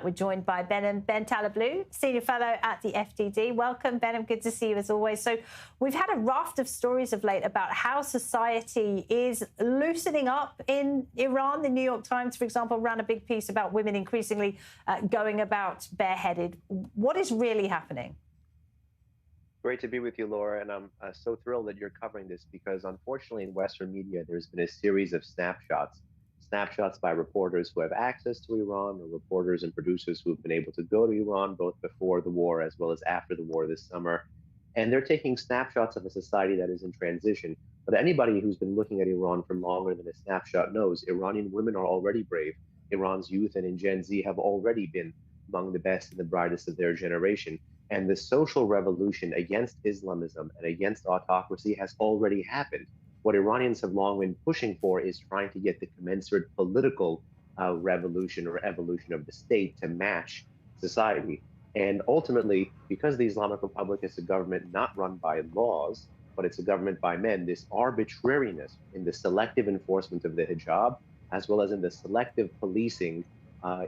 We're joined by Behnam Taleblu, Senior Fellow at the FDD. Welcome, Behnam. Good to see you as always. So we've had a raft of stories of late about how society is loosening up in Iran. The New York Times, for example, ran a big piece about women increasingly going about bareheaded. What is really happening? Great to be with you, Laura, and I'm so thrilled that you're covering this because, unfortunately, in Western media, there's been a series of snapshots by reporters who have access to Iran, or reporters and producers who have been able to go to Iran both before the war as well as after the war this summer. And they're taking snapshots of a society that is in transition. But anybody who's been looking at Iran for longer than a snapshot knows Iranian women are already brave. Iran's youth and in Gen Z have already been among the best and the brightest of their generation. And the social revolution against Islamism and against autocracy has already happened. What Iranians have long been pushing for is trying to get the commensurate political revolution or evolution of the state to match society. And ultimately, because the Islamic Republic is a government not run by laws, but it's a government by men, this arbitrariness in the selective enforcement of the hijab, as well as in the selective policing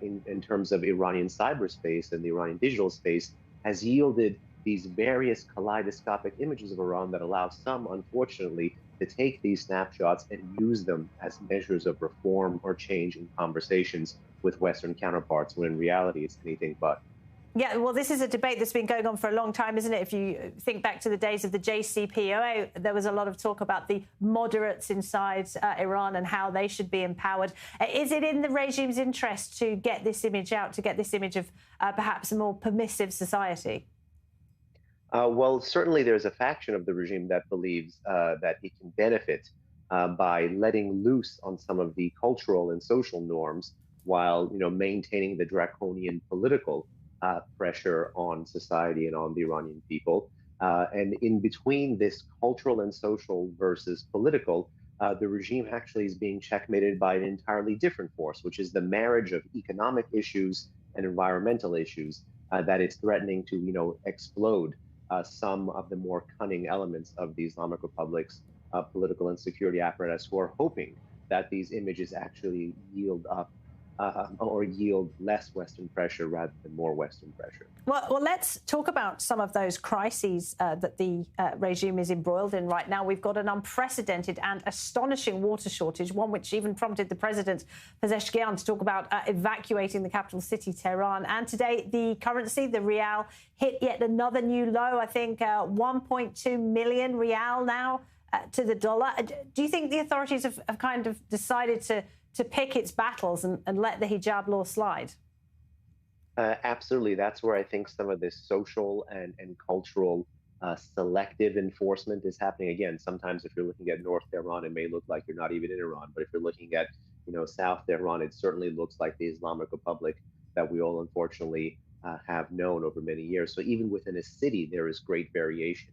in terms of Iranian cyberspace and the Iranian digital space, has yielded these various kaleidoscopic images of Iran that allow some, unfortunately, to take these snapshots and use them as measures of reform or change in conversations with Western counterparts, when in reality it's anything but. Yeah, well, this is a debate that's been going on for a long time, isn't it? If you think back to the days of the JCPOA, there was a lot of talk about the moderates inside Iran and how they should be empowered. Is it in the regime's interest to get this image out, to get this image of perhaps a more permissive society? Well, certainly there's a faction of the regime that believes that it can benefit by letting loose on some of the cultural and social norms while, maintaining the draconian political pressure on society and on the Iranian people. And in between this cultural and social versus political, the regime actually is being checkmated by an entirely different force, which is the marriage of economic issues and environmental issues that it's threatening to, explode some of the more cunning elements of the Islamic Republic's political and security apparatus, who are hoping that these images actually yield up or yield less Western pressure rather than more Western pressure. Well, let's talk about some of those crises that the regime is embroiled in right now. We've got an unprecedented and astonishing water shortage, one which even prompted the president, Pezeshkian, to talk about evacuating the capital city, Tehran. And today, the currency, the rial, hit yet another new low. I think 1.2 million rial now to the dollar. Do you think the authorities have kind of decided to pick its battles and let the hijab law slide? Absolutely. That's where I think some of this social and cultural selective enforcement is happening. Again, sometimes if you're looking at North Tehran, it may look like you're not even in Iran. But if you're looking at, South Tehran, it certainly looks like the Islamic Republic that we all unfortunately have known over many years. So even within a city, there is great variation.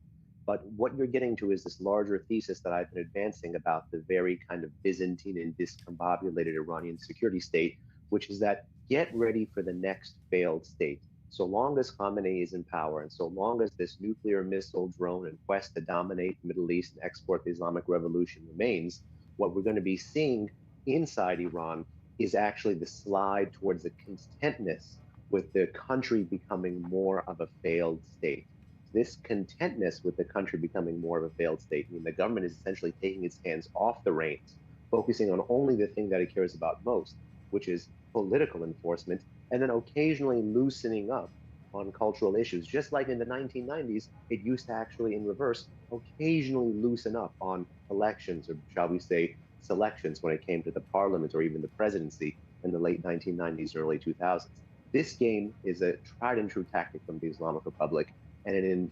But what you're getting to is this larger thesis that I've been advancing about the very kind of Byzantine and discombobulated Iranian security state, which is that get ready for the next failed state. So long as Khamenei is in power, and so long as this nuclear missile drone and quest to dominate the Middle East and export the Islamic Revolution remains, what we're going to be seeing inside Iran is actually the slide towards a contentness with the country becoming more of a failed state. This contentness with the country becoming more of a failed state, I mean, the government is essentially taking its hands off the reins, focusing on only the thing that it cares about most, which is political enforcement, and then occasionally loosening up on cultural issues. Just like in the 1990s, it used to actually, in reverse, occasionally loosen up on elections, or shall we say, selections, when it came to the parliament or even the presidency in the late 1990s, early 2000s. This game is a tried and true tactic from the Islamic Republic. And in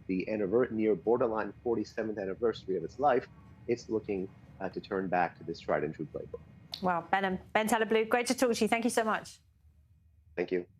the near borderline 47th anniversary of its life, it's looking to turn back to this tried and true playbook. Wow, Behnam Taleblu, great to talk to you. Thank you so much. Thank you.